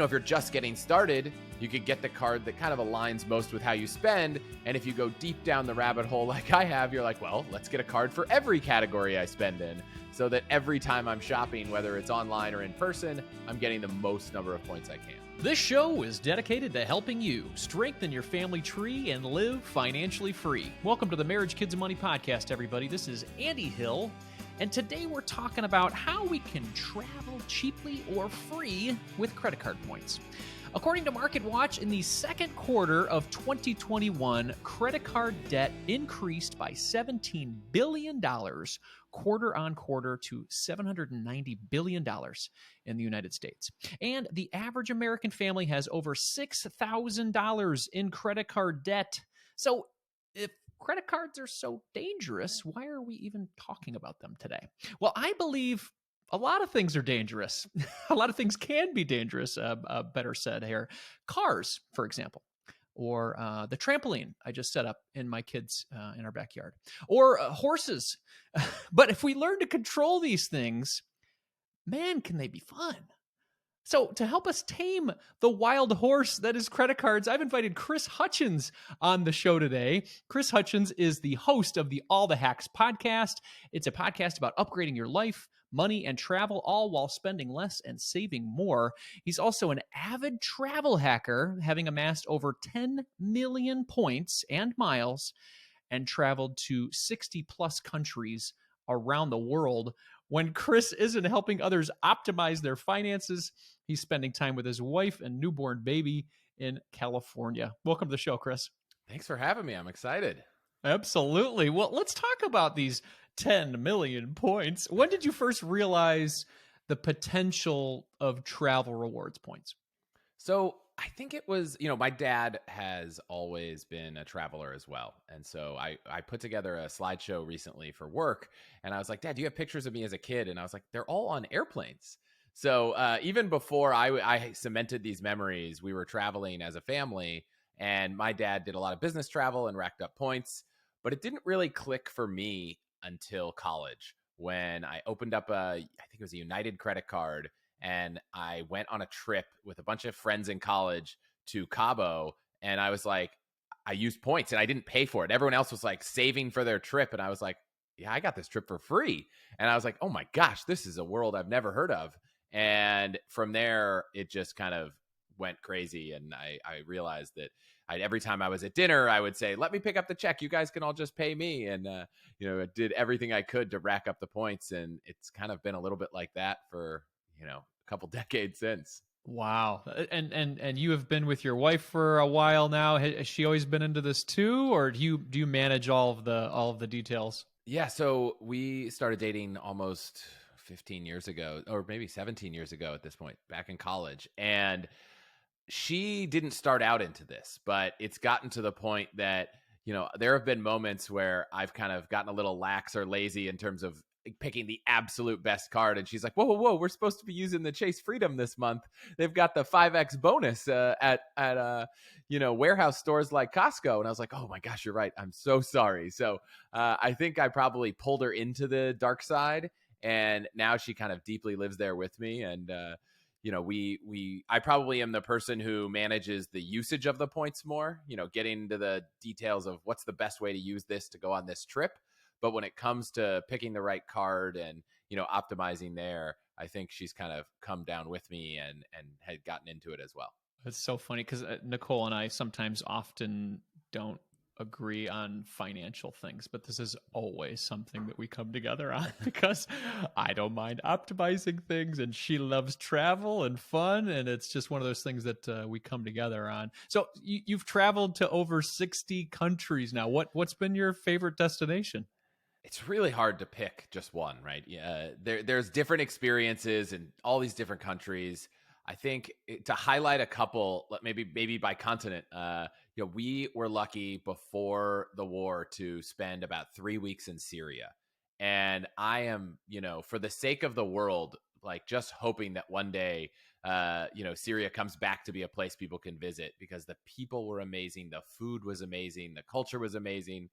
if you're just getting started, you could get the card that kind of aligns most with how you spend. And if you go deep down the rabbit hole like I have, you're like, well, let's get a card for every category I spend in, so that every time I'm shopping, whether it's online or in person, I'm getting the most number of points I can. This show is dedicated to helping you strengthen your family tree and live financially free. Welcome to the Marriage, Kids, and Money podcast, everybody. This is Andy Hill, and today we're talking about how we can travel cheaply or free with credit card points. According to MarketWatch, in the second quarter of 2021, credit card debt increased by $17 billion quarter on quarter to $790 billion in the United States. And the average American family has over $6,000 in credit card debt. So if credit cards are so dangerous, why are we even talking about them today? Well, I believe a lot of things are dangerous. A lot of things can be dangerous, better said here. Cars, for example, or the trampoline I just set up in my kids' in our backyard, or horses. But if we learn to control these things, man, can they be fun. So to help us tame the wild horse that is credit cards, I've invited Chris Hutchins on the show today. Chris Hutchins is the host of the All the Hacks podcast. It's a podcast about upgrading your life, money, and travel, all while spending less and saving more. He's also an avid travel hacker, having amassed over 10 million points and miles and traveled to 60 plus countries around the world. When Chris isn't helping others optimize their finances, he's spending time with his wife and newborn baby in California. Welcome to the show, Chris. Thanks for having me. I'm excited. Absolutely. Well, let's talk about these 10 million points. When did you first realize the potential of travel rewards points? So I think it was, my dad has always been a traveler as well. And so I put together a slideshow recently for work, and I was like, Dad, do you have pictures of me as a kid? And I was like, they're all on airplanes. So even before I cemented these memories, we were traveling as a family, and my dad did a lot of business travel and racked up points, but it didn't really click for me until college, when I opened up I think it was a United credit card, and I went on a trip with a bunch of friends in college to Cabo. And I was like, I used points and I didn't pay for it. Everyone else was like saving for their trip. And I was like, yeah, I got this trip for free. And I was like, oh my gosh, this is a world I've never heard of. And from there, it just kind of went crazy. And I realized that every time I was at dinner, I would say, let me pick up the check. You guys can all just pay me. And, I did everything I could to rack up the points. And it's kind of been a little bit like that for, a couple decades since. Wow. And you have been with your wife for a while now. Has she always been into this too, or do you manage all of the details? Yeah, so we started dating almost 15 years ago, or maybe 17 years ago at this point, back in college. And she didn't start out into this, but it's gotten to the point that, there have been moments where I've kind of gotten a little lax or lazy in terms of picking the absolute best card. And she's like, whoa, we're supposed to be using the Chase Freedom this month. They've got the 5X bonus at warehouse stores like Costco. And I was like, oh my gosh, you're right. I'm so sorry. So I think I probably pulled her into the dark side, and now she kind of deeply lives there with me. And, I probably am the person who manages the usage of the points more, getting into the details of what's the best way to use this to go on this trip. But when it comes to picking the right card and, optimizing there, I think she's kind of come down with me and had gotten into it as well. It's so funny because Nicole and I sometimes often don't agree on financial things, but this is always something that we come together on because I don't mind optimizing things and she loves travel and fun. And it's just one of those things that we come together on. So you've traveled to over 60 countries now. What's been your favorite destination? It's really hard to pick just one, right? Yeah, there's different experiences in all these different countries. I think to highlight a couple, maybe by continent, we were lucky before the war to spend about 3 weeks in Syria. And I am, for the sake of the world, like just hoping that one day, Syria comes back to be a place people can visit, because the people were amazing. The food was amazing. The culture was amazing.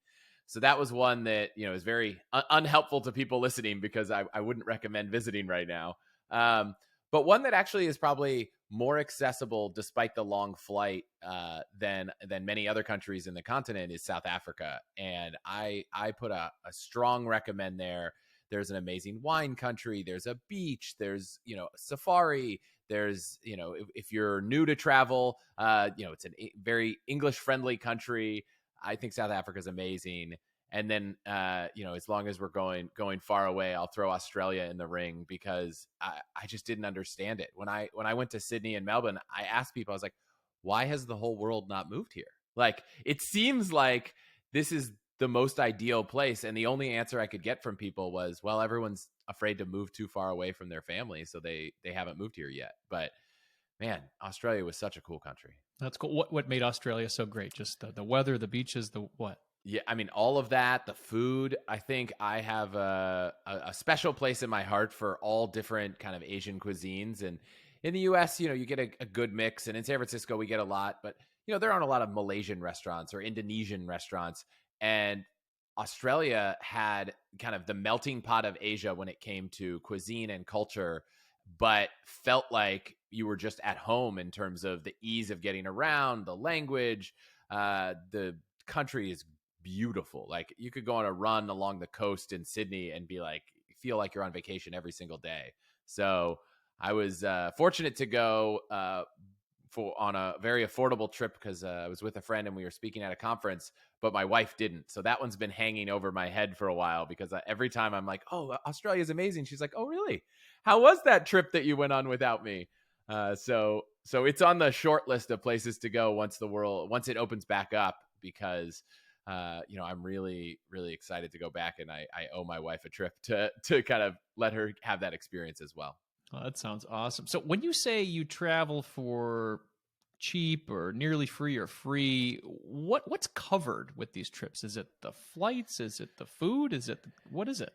So that was one that, is very unhelpful to people listening, because I wouldn't recommend visiting right now. But one that actually is probably more accessible despite the long flight than many other countries in the continent is South Africa. And I put a strong recommend there. There's an amazing wine country. There's a beach. There's, safari. There's, if you're new to travel, it's a very English friendly country. I think South Africa is amazing. And then, as long as we're going far away, I'll throw Australia in the ring because I just didn't understand it. When I went to Sydney and Melbourne, I asked people, I was like, why has the whole world not moved here? Like, it seems like this is the most ideal place. And the only answer I could get from people was, well, everyone's afraid to move too far away from their family, so they haven't moved here yet. But man, Australia was such a cool country. That's cool. What made Australia so great? Just the weather, the beaches, the what? Yeah, I mean, all of that, the food. I think I have a special place in my heart for all different kind of Asian cuisines. And in the US, you get a good mix. And in San Francisco, we get a lot. But, there aren't a lot of Malaysian restaurants or Indonesian restaurants. And Australia had kind of the melting pot of Asia when it came to cuisine and culture, but felt like you were just at home in terms of the ease of getting around, the language. The country is beautiful. Like, you could go on a run along the coast in Sydney and feel like you're on vacation every single day. So I was fortunate to go on a very affordable trip because I was with a friend and we were speaking at a conference, but my wife didn't. So that one's been hanging over my head for a while because every time I'm like, oh, Australia's amazing. She's like, oh, really? How was that trip that you went on without me? So it's on the short list of places to go once it opens back up, because I'm really, really excited to go back, and I owe my wife a trip to kind of let her have that experience as well. Oh, that sounds awesome. So when you say you travel for cheap or nearly free or free, what's covered with these trips? Is it the flights? Is it the food? What is it?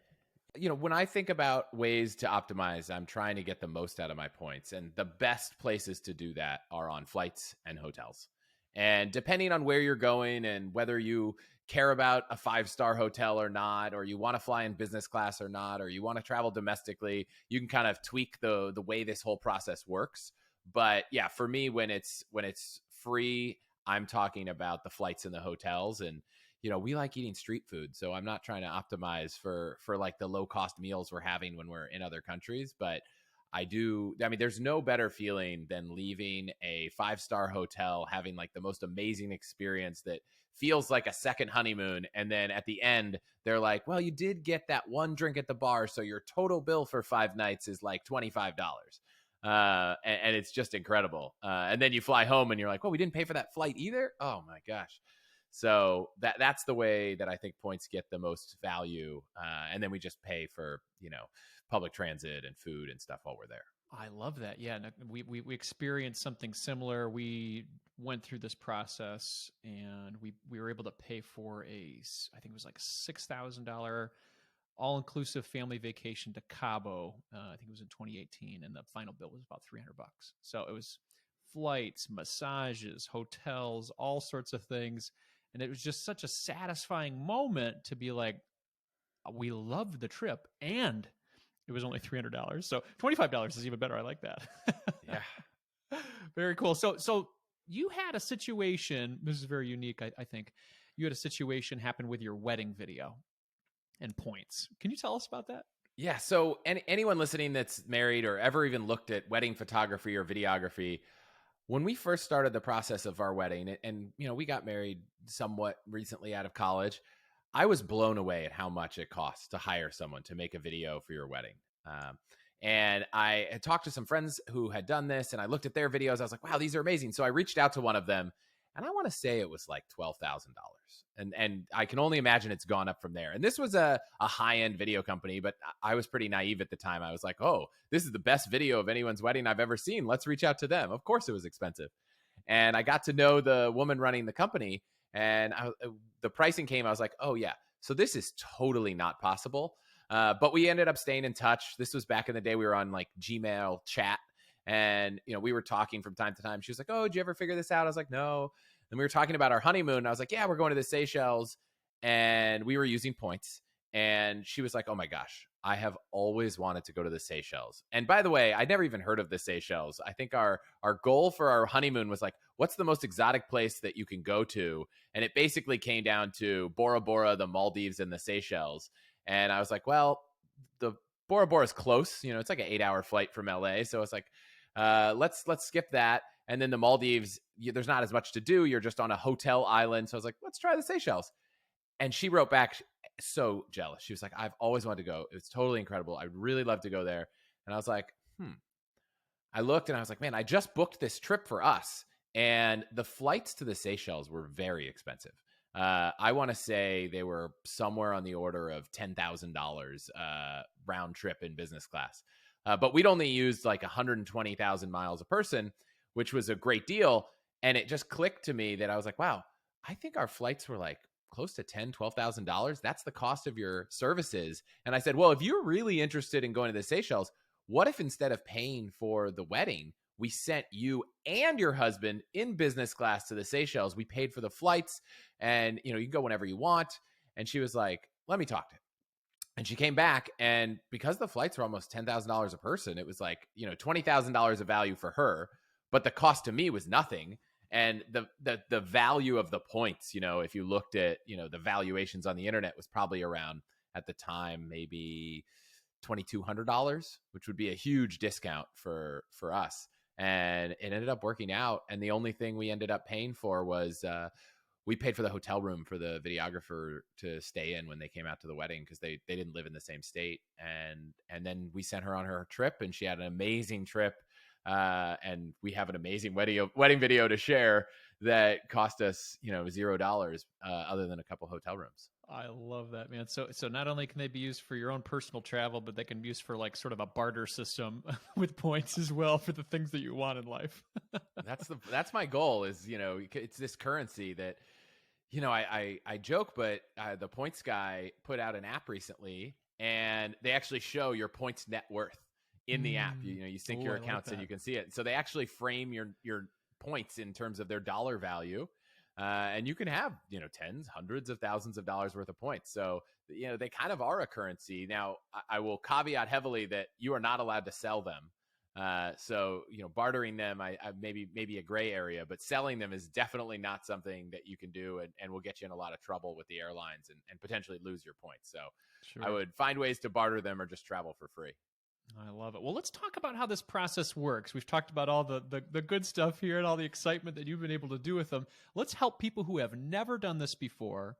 When I think about ways to optimize, I'm trying to get the most out of my points. And the best places to do that are on flights and hotels. And depending on where you're going and whether you care about a 5-star hotel or not, or you want to fly in business class or not, or you want to travel domestically, you can kind of tweak the way this whole process works. But yeah, for me, when it's free, I'm talking about the flights and the hotels. And we like eating street food, so I'm not trying to optimize for like the low cost meals we're having when we're in other countries. But I mean, there's no better feeling than leaving a 5-star hotel, having like the most amazing experience that feels like a second honeymoon. And then at the end, they're like, well, you did get that one drink at the bar, so your total bill for 5 nights is like $25. And it's just incredible. And then you fly home and you're like, well, we didn't pay for that flight either. Oh my gosh. So that's the way that I think points get the most value. And then we just pay for, public transit and food and stuff while we're there. I love that. Yeah, no, we experienced something similar. We went through this process and we were able to pay for I think it was like $6,000 all-inclusive family vacation to Cabo. I think it was in 2018, and the final bill was about $300. So it was flights, massages, hotels, all sorts of things. And it was just such a satisfying moment to be like, we loved the trip, and it was only $300. So $25 is even better. I like that. Yeah. Very cool. So you had a situation, this is very unique, I think. You had a situation happen with your wedding video and points. Can you tell us about that? Yeah. So anyone listening that's married or ever even looked at wedding photography or videography, when we first started the process of our wedding, and we got married somewhat recently out of college, I was blown away at how much it costs to hire someone to make a video for your wedding. And I had talked to some friends who had done this, and I looked at their videos. I was like, wow, these are amazing. So I reached out to one of them, and I want to say it was like $12,000. And I can only imagine it's gone up from there. And this was a high-end video company, but I was pretty naive at the time. I was like, oh, this is the best video of anyone's wedding I've ever seen. Let's reach out to them. Of course it was expensive. And I got to know the woman running the company, and the pricing came. I was like, oh, yeah. So this is totally not possible. But we ended up staying in touch. This was back in the day. We were on like Gmail chat, and we were talking from time to time. She was like, oh, did you ever figure this out? I was like, no. And we were talking about our honeymoon. And I was like, yeah, we're going to the Seychelles, and we were using points. And she was like, oh my gosh, I have always wanted to go to the Seychelles. And by the way, I'd never even heard of the Seychelles. I think our goal for our honeymoon was like, what's the most exotic place that you can go to? And it basically came down to Bora Bora, the Maldives, and the Seychelles. And I was like, well, the Bora Bora is close. It's like an 8-hour flight from LA. So it's like, let's skip that. And then the Maldives, there's not as much to do. You're just on a hotel island. So I was like, let's try the Seychelles. And she wrote back, so jealous. She was like, I've always wanted to go. It's totally incredible. I'd really love to go there. And I was like, I looked and I was like, man, I just booked this trip for us. And the flights to the Seychelles were very expensive. I want to say they were somewhere on the order of $10,000 round trip in business class. But we'd only used like 120,000 miles a person, which was a great deal. And it just clicked to me that I was like, wow, I think our flights were like close to $10,000-$12,000. That's the cost of your services. And I said, well, if you're really interested in going to the Seychelles, what if instead of paying for the wedding, we sent you and your husband in business class to the Seychelles? We paid for the flights and, you can go whenever you want. And she was like, let me talk to him. And she came back, and because the flights were almost $10,000 a person, it was like, $20,000 of value for her, but the cost to me was nothing. And the value of the points, if you looked at, the valuations on the internet, was probably around, at the time, maybe $2,200, which would be a huge discount for us. And it ended up working out. And the only thing we ended up paying for was we paid for the hotel room for the videographer to stay in when they came out to the wedding, because they didn't live in the same state. And then we sent her on her trip, and she had an amazing trip. And we have an amazing wedding video to share that cost us, $0 other than a couple hotel rooms. I love that, man. So not only can they be used for your own personal travel, but they can be used for like sort of a barter system with points as well for the things that you want in life. That's my goal is, it's this currency that, I joke, but the points guy put out an app recently, and they actually show your points net worth in the app. You sync your accounts and you can see it. So they actually frame your points in terms of their dollar value. And you can have, tens, hundreds of thousands of dollars worth of points. So, they kind of are a currency. Now, I will caveat heavily that you are not allowed to sell them. So, bartering them, I maybe a gray area, but selling them is definitely not something that you can do, and will get you in a lot of trouble with the airlines and potentially lose your points. So sure. I would find ways to barter them or just travel for free. I love it. Well, let's talk about how this process works. We've talked about all the good stuff here and all the excitement that you've been able to do with them. Let's help people who have never done this before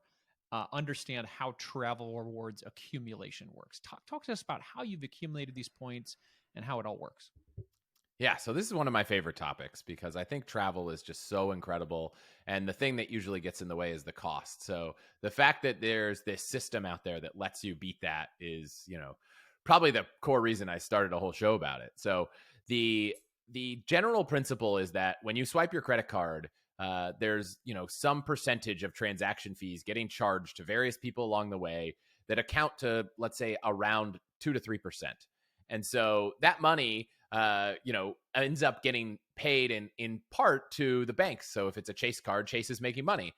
understand how travel rewards accumulation works. Talk to us about how you've accumulated these points and how it all works. Yeah, so this is one of my favorite topics because I think travel is just so incredible. And the thing that usually gets in the way is the cost. So the fact that there's this system out there that lets you beat that is, probably the core reason I started a whole show about it. So the general principle is that when you swipe your credit card, there's, some percentage of transaction fees getting charged to various people along the way that account to, let's say, around 2 to 3%. And so that money, ends up getting paid in part to the banks. So if it's a Chase card, Chase is making money.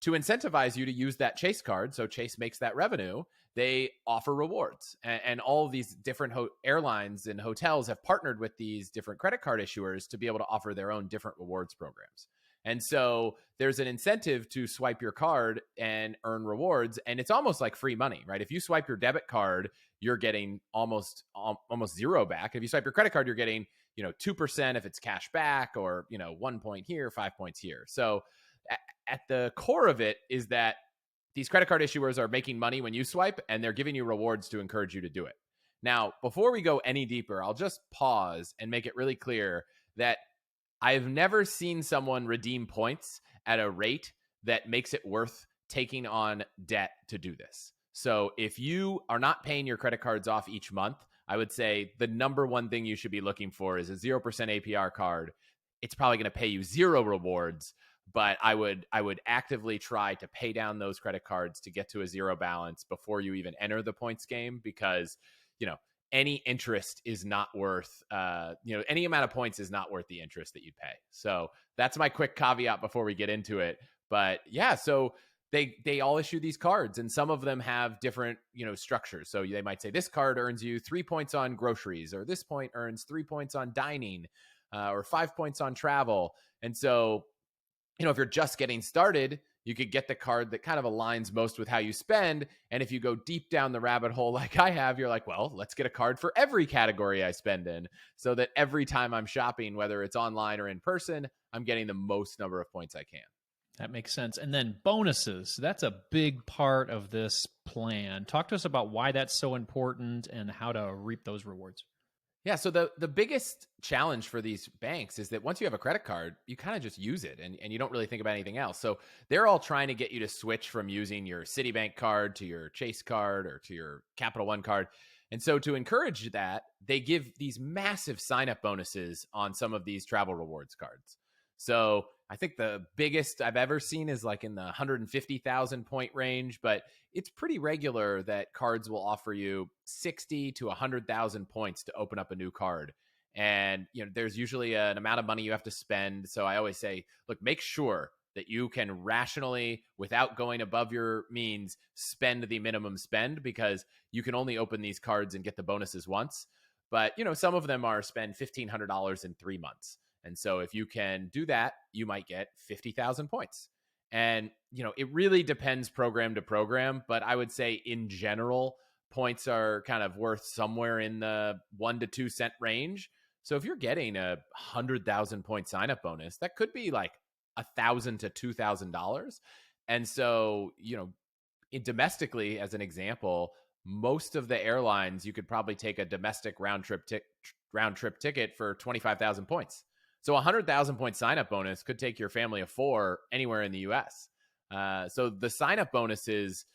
To incentivize you to use that Chase card, so Chase makes that revenue, they offer rewards. And all of these different airlines and hotels have partnered with these different credit card issuers to be able to offer their own different rewards programs. And so there's an incentive to swipe your card and earn rewards. And it's almost like free money, right? If you swipe your debit card, you're getting almost zero back. If you swipe your credit card, you're getting, 2% if it's cash back, or, 1 point here, 5 points here. So at the core of it is that these credit card issuers are making money when you swipe, and they're giving you rewards to encourage you to do it. Now, before we go any deeper, I'll just pause and make it really clear that I've never seen someone redeem points at a rate that makes it worth taking on debt to do this. So if you are not paying your credit cards off each month, I would say the number one thing you should be looking for is a 0% APR card. It's probably going to pay you zero rewards, but I would actively try to pay down those credit cards to get to a zero balance before you even enter the points game, because, any interest is not worth, any amount of points is not worth the interest that you'd pay. So that's my quick caveat before we get into it. But yeah, so they all issue these cards, and some of them have different, structures. So they might say this card earns you 3 points on groceries, or this point earns 3 points on dining, or 5 points on travel. And so, if you're just getting started, you could get the card that kind of aligns most with how you spend. And if you go deep down the rabbit hole like I have, you're like, well, let's get a card for every category I spend in, so that every time I'm shopping, whether it's online or in person, I'm getting the most number of points I can. That makes sense. And then bonuses, that's a big part of this plan. Talk to us about why that's so important and how to reap those rewards. Yeah, so the biggest challenge for these banks is that once you have a credit card, you kind of just use it, and you don't really think about anything else. So they're all trying to get you to switch from using your Citibank card to your Chase card or to your Capital One card. And so to encourage that, they give these massive sign-up bonuses on some of these travel rewards cards. So I think the biggest I've ever seen is like in the 150,000 point range, but it's pretty regular that cards will offer you 60 to 100,000 points to open up a new card. And, there's usually an amount of money you have to spend. So I always say, look, make sure that you can rationally, without going above your means, spend the minimum spend, because you can only open these cards and get the bonuses once. But, some of them are spend $1,500 in 3 months. And so if you can do that, you might get 50,000 points. And, it really depends program to program, but I would say in general, points are kind of worth somewhere in the 1 to 2 cent range. So if you're getting a 100,000 point sign up bonus, that could be like $1,000 to $2,000. And so, domestically, as an example, most of the airlines, you could probably take a domestic round trip ticket for 25,000 points. So 100,000 point sign-up bonus could take your family of 4 anywhere in the U.S. So the sign-up bonuses,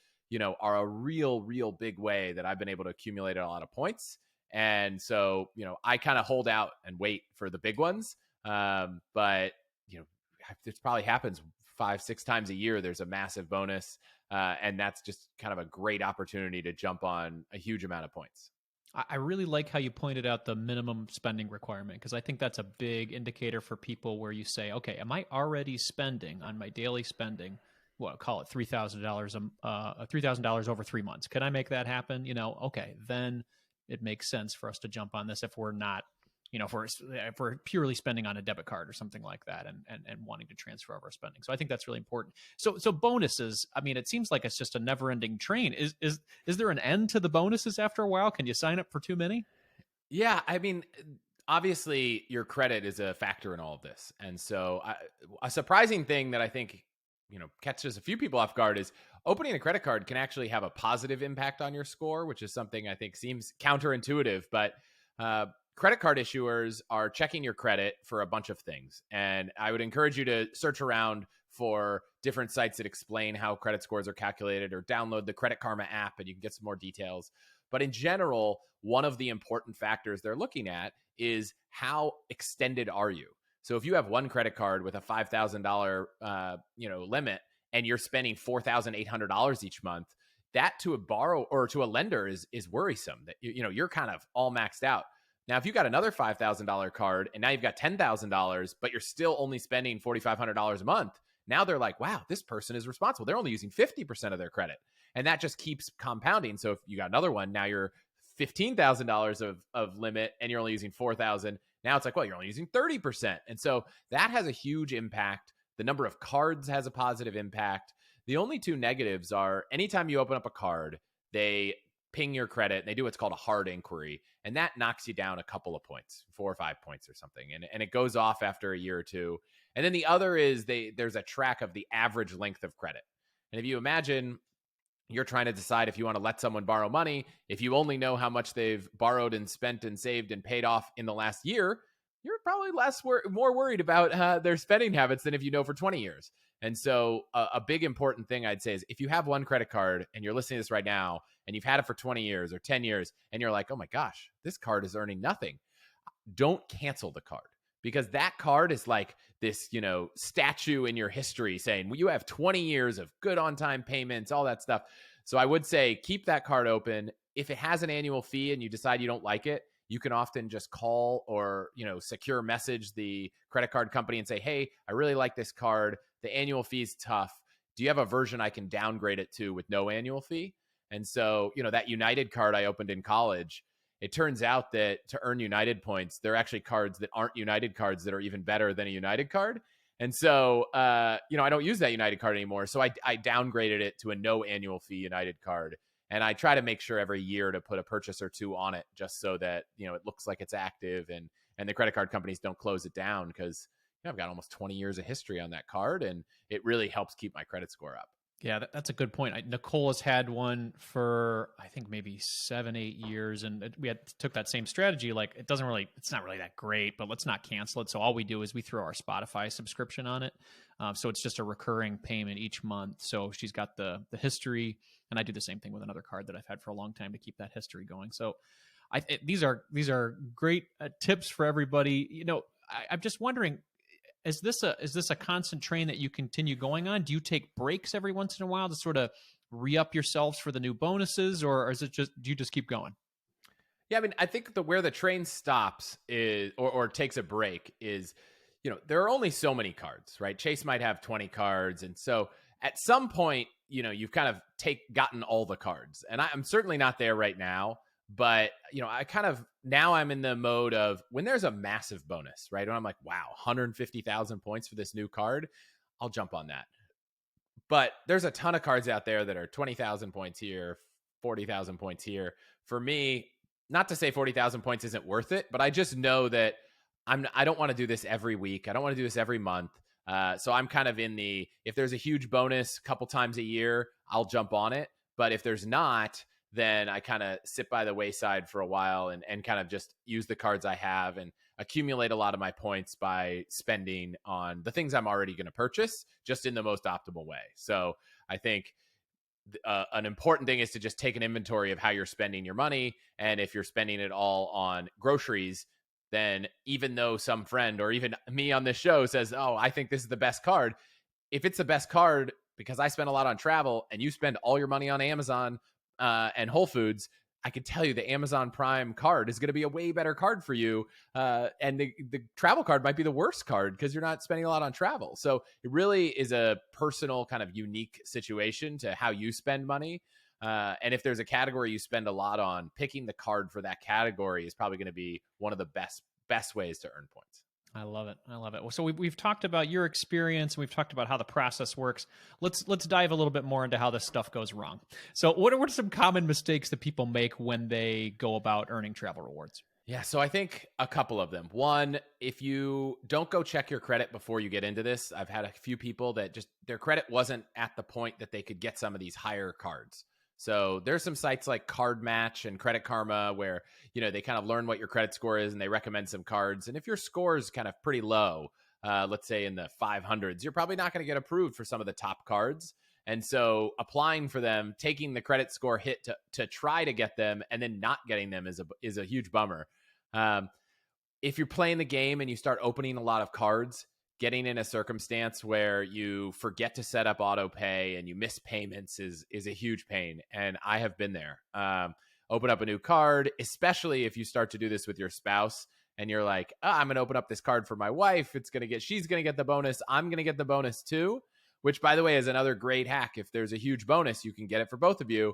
are a real big way that I've been able to accumulate a lot of points. And so, I kind of hold out and wait for the big ones. But, this probably happens 5-6 times a year. There's a massive bonus. And that's just kind of a great opportunity to jump on a huge amount of points. I really like how you pointed out the minimum spending requirement, because I think that's a big indicator for people where you say, okay, am I already spending on my daily spending, call it $3,000 over 3 months? Can I make that happen? Okay, then it makes sense for us to jump on this if we're not, if we're purely spending on a debit card or something like that and wanting to transfer over our spending. So I think that's really important. So bonuses, I mean, it seems like it's just a never ending train. Is there an end to the bonuses after a while? Can you sign up for too many? Yeah. I mean, obviously your credit is a factor in all of this. And so a surprising thing that I think, catches a few people off guard is opening a credit card can actually have a positive impact on your score, which is something I think seems counterintuitive, but, credit card issuers are checking your credit for a bunch of things. And I would encourage you to search around for different sites that explain how credit scores are calculated, or download the Credit Karma app and you can get some more details. But in general, one of the important factors they're looking at is how extended are you? So if you have one credit card with a $5,000 limit and you're spending $4,800 each month, that to a borrower or to a lender is worrisome, that you're kind of all maxed out. Now, if you got another $5,000 card and now you've got $10,000, but you're still only spending $4,500 a month, now they're like, wow, this person is responsible. They're only using 50% of their credit. And that just keeps compounding. So if you got another one, now you're $15,000 of limit and you're only using $4,000. Now it's like, well, you're only using 30%. And so that has a huge impact. The number of cards has a positive impact. The only two negatives are anytime you open up a card, they ping your credit. They do what's called a hard inquiry, and that knocks you down a couple of points, 4 or 5 points or something. And it goes off after a year or two. And then the other is there's a track of the average length of credit. And if you imagine you're trying to decide if you want to let someone borrow money, if you only know how much they've borrowed and spent and saved and paid off in the last year, you're probably more worried about their spending habits than if you know for 20 years. And so a big important thing I'd say is if you have one credit card and you're listening to this right now and you've had it for 20 years or 10 years and you're like, oh my gosh, this card is earning nothing, don't cancel the card, because that card is like this, statue in your history saying, well, you have 20 years of good on-time payments, all that stuff. So I would say keep that card open. If it has an annual fee and you decide you don't like it, you can often just call or, secure message the credit card company and say, hey, I really like this card. The annual fee is tough. do you have a version I can downgrade it to with no annual fee? And so, that United card I opened in college, it turns out that to earn United points, there are actually cards that aren't United cards that are even better than a United card. And so, I don't use that United card anymore. So I downgraded it to a no annual fee United card. And I try to make sure every year to put a purchase or two on it, just so that, it looks like it's active and the credit card companies don't close it down, because I've got almost 20 years of history on that card, and it really helps keep my credit score up. Yeah, that's a good point. Nicole has had one for, I think, maybe 7-8 years, and we took that same strategy. Like, it's not really that great, but let's not cancel it. So all we do is we throw our Spotify subscription on it. So it's just a recurring payment each month. So she's got the history, and I do the same thing with another card that I've had for a long time to keep that history going. So these are great tips for everybody. I'm just wondering, is this a constant train that you continue going on? Do you take breaks every once in a while to sort of re-up yourselves for the new bonuses, or is it do you just keep going? Yeah, I mean, I think where the train stops is, or takes a break is, there are only so many cards, right? Chase might have 20 cards. And so at some point, you've kind of gotten all the cards. And I'm certainly not there right now. But, I kind of, now I'm in the mode of when there's a massive bonus, right? When I'm like, wow, 150,000 points for this new card, I'll jump on that. But there's a ton of cards out there that are 20,000 points here, 40,000 points here. For me, not to say 40,000 points isn't worth it, but I just know that I don't want to do this every week. I don't want to do this every month. So I'm kind of if there's a huge bonus a couple times a year, I'll jump on it. But if there's not, then I kind of sit by the wayside for a while and kind of just use the cards I have and accumulate a lot of my points by spending on the things I'm already going to purchase, just in the most optimal way. So I think an important thing is to just take an inventory of how you're spending your money. And if you're spending it all on groceries, then even though some friend or even me on this show says, oh, I think this is the best card, if it's the best card because I spend a lot on travel and you spend all your money on Amazon and Whole Foods, I can tell you the Amazon Prime card is going to be a way better card for you. And the travel card might be the worst card because you're not spending a lot on travel. So it really is a personal kind of unique situation to how you spend money. And if there's a category you spend a lot on, picking the card for that category is probably going to be one of the best ways to earn points. I love it. I love it. So we've talked about your experience, and we've talked about how the process works. Let's dive a little bit more into how this stuff goes wrong. So what are some common mistakes that people make when they go about earning travel rewards? Yeah, so I think a couple of them. One, if you don't go check your credit before you get into this, I've had a few people that just their credit wasn't at the point that they could get some of these higher cards. So there's some sites like Card Match and Credit Karma where, they kind of learn what your credit score is and they recommend some cards. And if your score is kind of pretty low, let's say in the 500s, you're probably not going to get approved for some of the top cards. And so applying for them, taking the credit score hit to try to get them and then not getting them is a huge bummer. If you're playing the game and you start opening a lot of cards, getting in a circumstance where you forget to set up auto pay and you miss payments is a huge pain. And I have been there. Open up a new card, especially if you start to do this with your spouse and you're like, I'm going to open up this card for my wife. She's going to get the bonus. I'm going to get the bonus too, which by the way is another great hack. If there's a huge bonus, you can get it for both of you,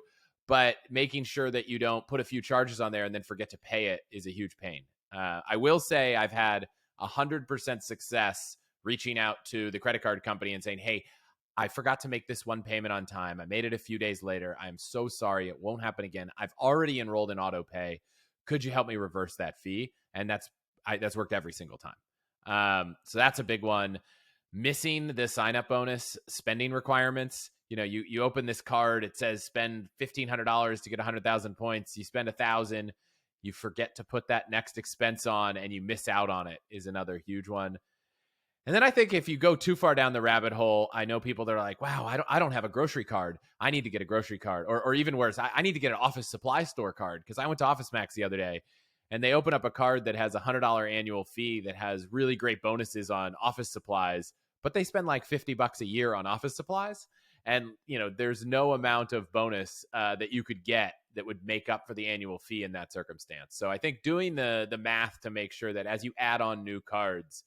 but making sure that you don't put a few charges on there and then forget to pay it is a huge pain. I will say I've had 100% success reaching out to the credit card company and saying, hey, I forgot to make this one payment on time. I made it a few days later. I'm so sorry. It won't happen again. I've already enrolled in auto pay. Could you help me reverse that fee? And that's worked every single time. So that's a big one. Missing the sign-up bonus spending requirements. You open this card, it says spend $1,500 to get 100,000 points. You spend 1,000, you forget to put that next expense on and you miss out on it is another huge one. And then I think if you go too far down the rabbit hole, I know people that are like, wow, I don't have a grocery card. I need to get a grocery card. Or even worse, I need to get an office supply store card because I went to Office Max the other day and they open up a card that has a $100 annual fee that has really great bonuses on office supplies, but they spend like $50 a year on office supplies. And, there's no amount of bonus that you could get that would make up for the annual fee in that circumstance. So I think doing the math to make sure that as you add on new cards,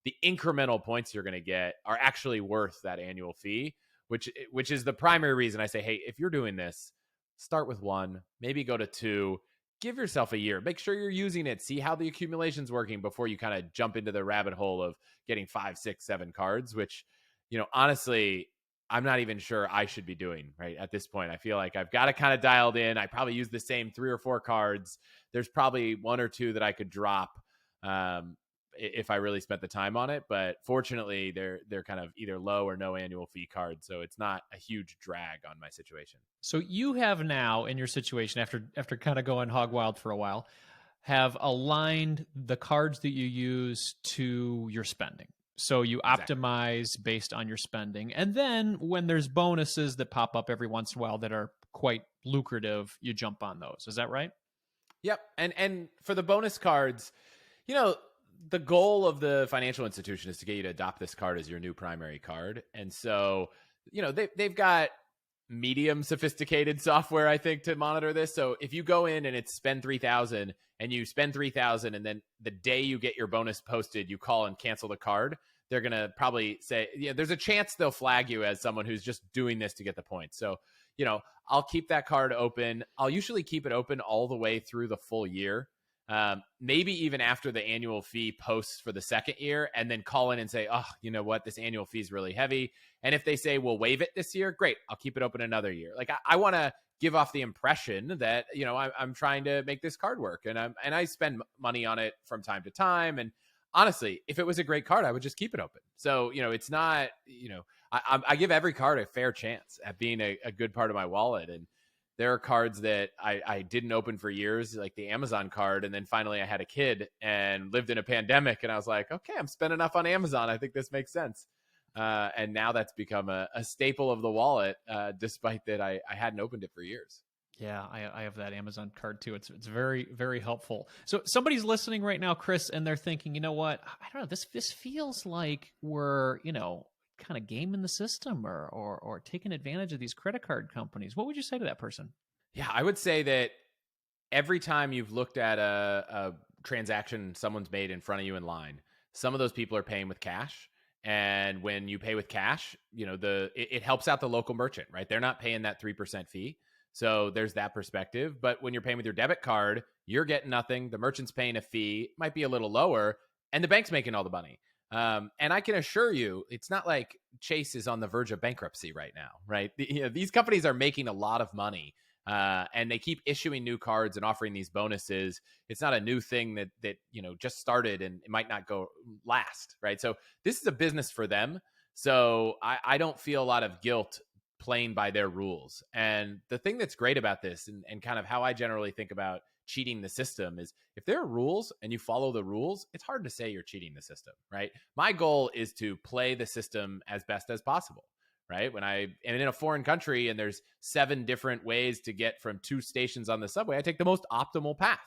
the incremental points you're going to get are actually worth that annual fee which is the primary reason I say, hey, if you're doing this, start with one, maybe go to two, give yourself a year, make sure you're using it, see how the accumulation's working before you kind of jump into the rabbit hole of getting 5, 6, 7 cards, which, honestly, I'm not even sure I should be doing right at this point. I feel like I've got it kind of dialed in. I probably use the same 3 or 4 cards. There's probably 1 or 2 that I could drop if I really spent the time on it. But fortunately, they're kind of either low or no annual fee cards, so it's not a huge drag on my situation. So you have now, in your situation, after kind of going hog wild for a while, have aligned the cards that you use to your spending. So you optimize based on your spending. And then when there's bonuses that pop up every once in a while that are quite lucrative, you jump on those. Is that right? Yep. And for the bonus cards, the goal of the financial institution is to get you to adopt this card as your new primary card. And so, they've got medium sophisticated software, I think, to monitor this. So if you go in and it's spend 3,000 and you spend 3,000 and then the day you get your bonus posted, you call and cancel the card, they're going to probably say, there's a chance they'll flag you as someone who's just doing this to get the points. So, I'll keep that card open. I'll usually keep it open all the way through the full year. Maybe even after the annual fee posts for the second year, and then call in and say, oh, you know what, this annual fee is really heavy. And if they say we'll waive it this year, great, I'll keep it open another year. Like I want to give off the impression that, I'm trying to make this card work, and I spend money on it from time to time. And honestly, if it was a great card, I would just keep it open. So, it's not, I give every card a fair chance at being a good part of my wallet. And there are cards that I didn't open for years, like the Amazon card. And then finally I had a kid and lived in a pandemic. And I was like, okay, I'm spending enough on Amazon. I think this makes sense. And now that's become a staple of the wallet, despite that I hadn't opened it for years. Yeah, I have that Amazon card too. It's very, very helpful. So somebody's listening right now, Chris, and they're thinking, you know what? I don't know. This feels like we're, kind of gaming the system or taking advantage of these credit card companies. What would you say to that person? Yeah, I would say that every time you've looked at a transaction someone's made in front of you in line, some of those people are paying with cash. And when you pay with cash, it helps out the local merchant, right? They're not paying that 3% fee. So there's that perspective. But when you're paying with your debit card, you're getting nothing. The merchant's paying a fee, might be a little lower, and the bank's making all the money. And I can assure you, it's not like Chase is on the verge of bankruptcy right now, right? These companies are making a lot of money, and they keep issuing new cards and offering these bonuses. It's not a new thing that just started and it might not go last, right? So this is a business for them. So I don't feel a lot of guilt playing by their rules. And the thing that's great about this and kind of how I generally think about cheating the system is if there are rules and you follow the rules, it's hard to say you're cheating the system, right? My goal is to play the system as best as possible, right? When I am in a foreign country and there's 7 different ways to get from 2 stations on the subway, I take the most optimal path,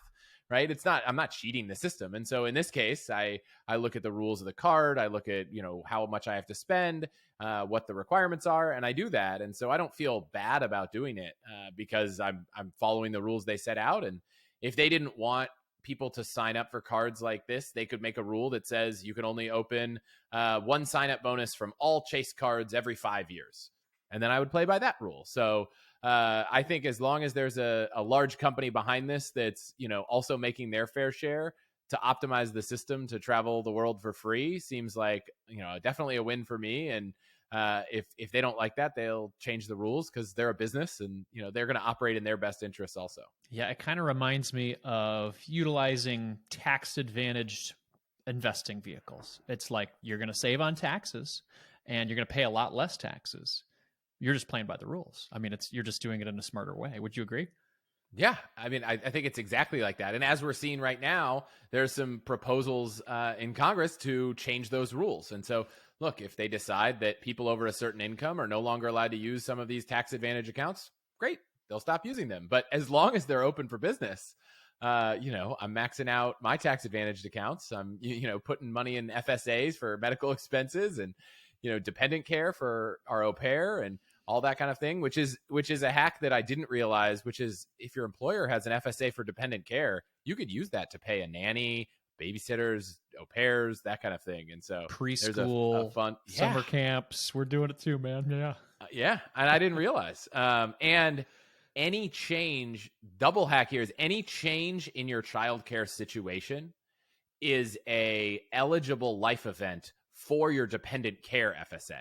right? I'm not cheating the system. And so in this case, I look at the rules of the card. I look at, how much I have to spend, what the requirements are, and I do that. And so I don't feel bad about doing it because I'm following the rules they set out. And if they didn't want people to sign up for cards like this, they could make a rule that says you can only open 1 sign-up bonus from all Chase cards every 5 years. And then I would play by that rule. So I think as long as there's a large company behind this that's, also making their fair share to optimize the system to travel the world for free, seems like, definitely a win for me. And if they don't like that, they'll change the rules because they're a business and, they're going to operate in their best interests also. Yeah, it kind of reminds me of utilizing tax-advantaged investing vehicles. It's like you're going to save on taxes and you're going to pay a lot less taxes. You're just playing by the rules. I mean, you're just doing it in a smarter way. Would you agree? Yeah, I mean, I think it's exactly like that. And as we're seeing right now, there's some proposals in Congress to change those rules. And so, look, if they decide that people over a certain income are no longer allowed to use some of these tax advantage accounts, great, they'll stop using them. But as long as they're open for business, I'm maxing out my tax advantaged accounts. I'm, putting money in FSAs for medical expenses and, dependent care for our au pair and all that kind of thing, which is a hack that I didn't realize, which is if your employer has an FSA for dependent care, you could use that to pay a nanny, babysitters, au pairs, that kind of thing. And so preschool, there's a fun summer camps. We're doing it too, man. Yeah. Yeah, and I didn't realize. And any change, double hack here is any change in your childcare situation is a eligible life event for your dependent care FSA.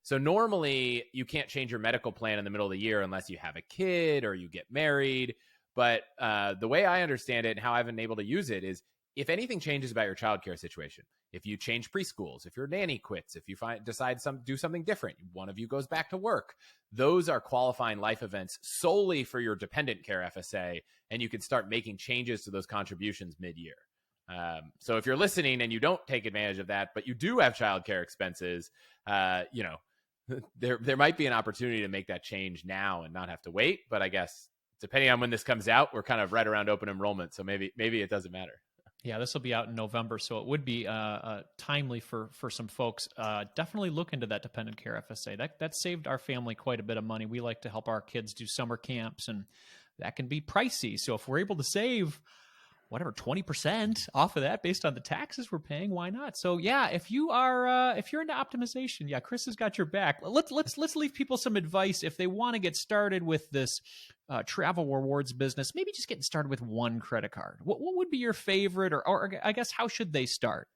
So normally you can't change your medical plan in the middle of the year unless you have a kid or you get married. But the way I understand it and how I've been able to use it is if anything changes about your childcare situation, if you change preschools, if your nanny quits, if you decide do something different, one of you goes back to work, those are qualifying life events solely for your dependent care FSA, and you can start making changes to those contributions mid-year. So if you're listening and you don't take advantage of that, but you do have childcare expenses, there might be an opportunity to make that change now and not have to wait. But I guess depending on when this comes out, we're kind of right around open enrollment, so maybe it doesn't matter. Yeah, this will be out in November, so it would be timely for some folks. Definitely look into that dependent care FSA. That saved our family quite a bit of money. We like to help our kids do summer camps, and that can be pricey. So if we're able to save whatever 20% off of that based on the taxes we're paying, why not? So yeah, if you're into optimization, yeah, Chris has got your back. Let's leave people some advice if they want to get started with this travel rewards business. Maybe just getting started with one credit card. What would be your favorite, or I guess how should they start?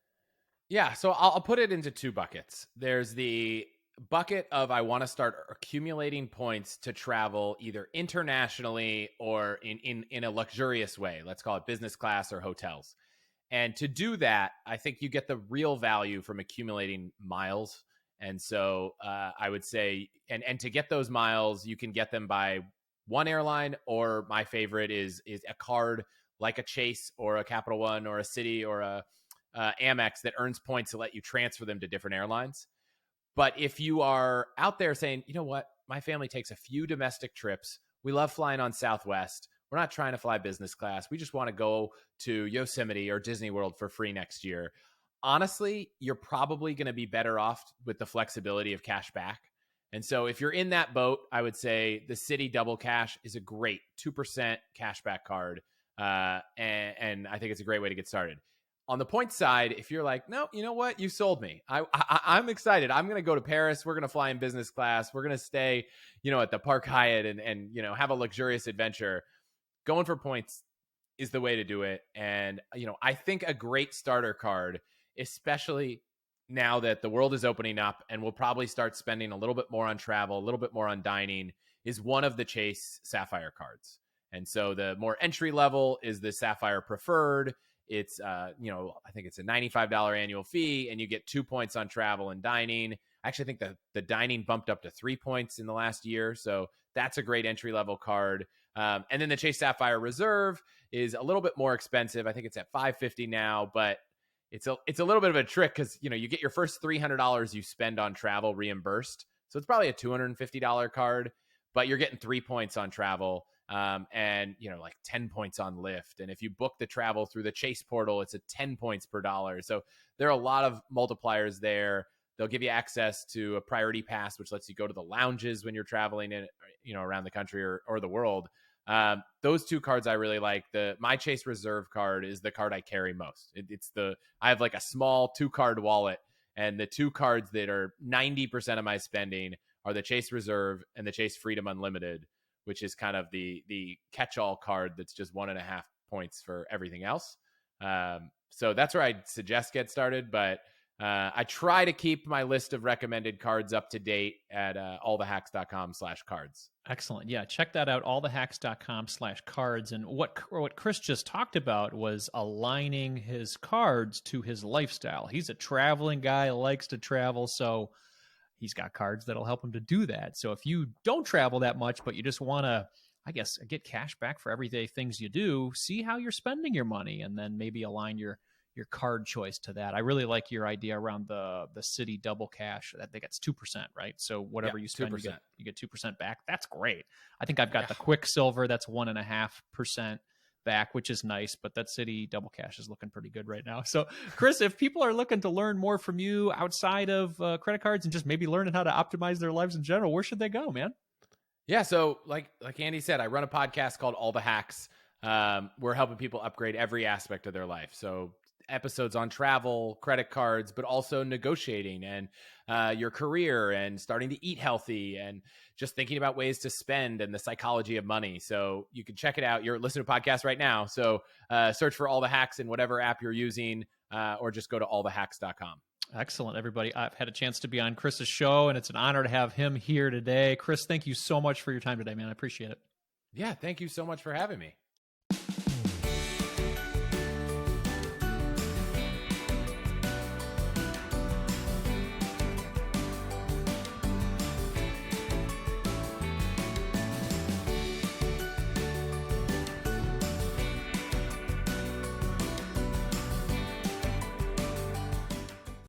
Yeah, so I'll put it into two buckets. There's the bucket of I want to start accumulating points to travel either internationally or in a luxurious way. Let's call it business class or hotels. And to do that, I think you get the real value from accumulating miles. And so I would say, and to get those miles, you can get them by one airline, or my favorite is a card like a Chase or a Capital One or a Citi or a Amex that earns points to let you transfer them to different airlines. But if you are out there saying, you know what, my family takes a few domestic trips. We love flying on Southwest. We're not trying to fly business class. We just want to go to Yosemite or Disney World for free next year. Honestly, you're probably going to be better off with the flexibility of cash back. And so if you're in that boat, I would say the Citi Double Cash is a great 2% cashback card. And I think it's a great way to get started. On the point side, if you're like, no, you know what? You sold me. I'm excited. I'm going to go to Paris. We're going to fly in business class. We're going to stay, at the Park Hyatt and have a luxurious adventure. Going for points is the way to do it. And, I think a great starter card, especially now that the world is opening up and we'll probably start spending a little bit more on travel, a little bit more on dining, is one of the Chase Sapphire cards. And so the more entry level is the Sapphire Preferred. It's, I think it's a $95 annual fee, and you get 2 points on travel and dining. I actually think the dining bumped up to 3 points in the last year. So that's a great entry level card. And then the Chase Sapphire Reserve is a little bit more expensive. I think it's at $550 now, but it's a little bit of a trick because, you get your first $300 you spend on travel reimbursed. So it's probably a $250 card, but you're getting 3 points on travel. And like 10 points on Lyft. And if you book the travel through the Chase portal, it's a 10 points per dollar. So there are a lot of multipliers there. They'll give you access to a priority pass, which lets you go to the lounges when you're traveling in, around the country or the world. Those two cards I really like. My Chase Reserve card is the card I carry most. I have like a small 2-card wallet, and the two cards that are 90% of my spending are the Chase Reserve and the Chase Freedom Unlimited, which is kind of the catch-all card that's just 1.5 points for everything else. So that's where I'd suggest get started. But I try to keep my list of recommended cards up to date at allthehacks.com/cards. Excellent. Yeah, check that out, allthehacks.com/cards. And what Chris just talked about was aligning his cards to his lifestyle. He's a traveling guy, likes to travel, so he's got cards that'll help him to do that. So if you don't travel that much, but you just want to, I guess, get cash back for everyday things you do, see how you're spending your money, and then maybe align your card choice to that. I really like your idea around the Citi Double Cash. I think it's 2%, right? So whatever you spend, you get 2% back. That's great. I think I've got the Quicksilver. That's 1.5% back, which is nice, but that Citi Double Cash is looking pretty good right now. So Chris, if people are looking to learn more from you outside of credit cards and just maybe learning how to optimize their lives in general, where should they go, man? Yeah. So like Andy said, I run a podcast called All the Hacks. We're helping people upgrade every aspect of their life. So episodes on travel, credit cards, but also negotiating and your career and starting to eat healthy and just thinking about ways to spend and the psychology of money. So you can check it out. You're listening to a podcast right now. So search for All the Hacks in whatever app you're using, or just go to allthehacks.com. Excellent, everybody. I've had a chance to be on Chris's show, and it's an honor to have him here today. Chris, thank you so much for your time today, man. I appreciate it. Yeah, thank you so much for having me.